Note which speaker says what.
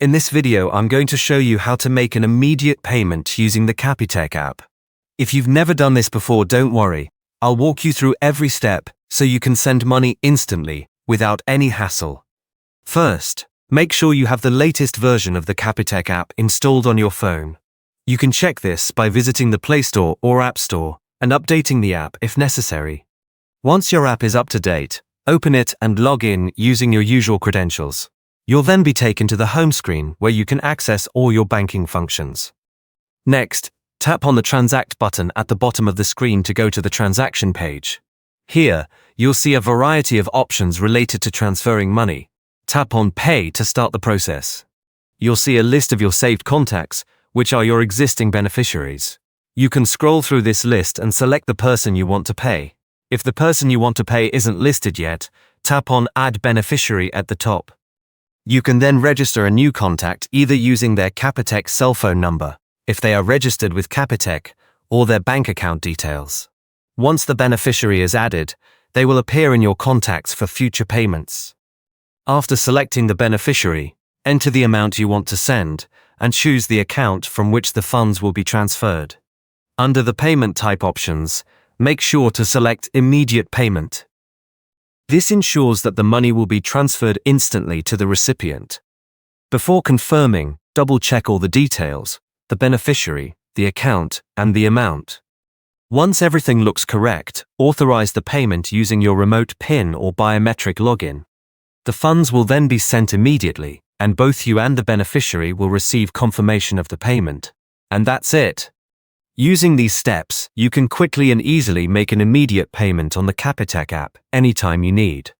Speaker 1: In this video, I'm going to show you how to make an immediate payment using the Capitec app. If you've never done this before, don't worry. I'll walk you through every step so you can send money instantly without any hassle. First, make sure you have the latest version of the Capitec app installed on your phone. You can check this by visiting the Play Store or App Store and updating the app if necessary. Once your app is up to date, open it and log in using your usual credentials. You'll then be taken to the home screen where you can access all your banking functions. Next, tap on the Transact button at the bottom of the screen to go to the transaction page. Here, you'll see a variety of options related to transferring money. Tap on Pay to start the process. You'll see a list of your saved contacts, which are your existing beneficiaries. You can scroll through this list and select the person you want to pay. If the person you want to pay isn't listed yet, tap on Add Beneficiary at the top. You can then register a new contact either using their Capitec cell phone number, if they are registered with Capitec, or their bank account details. Once the beneficiary is added, they will appear in your contacts for future payments. After selecting the beneficiary, enter the amount you want to send and choose the account from which the funds will be transferred. Under the payment type options, make sure to select Immediate Payment. This ensures that the money will be transferred instantly to the recipient. Before confirming, double-check all the details, the beneficiary, the account, and the amount. Once everything looks correct, authorize the payment using your remote PIN or biometric login. The funds will then be sent immediately, and both you and the beneficiary will receive confirmation of the payment. And that's it. Using these steps, you can quickly and easily make an immediate payment on the Capitec app anytime you need.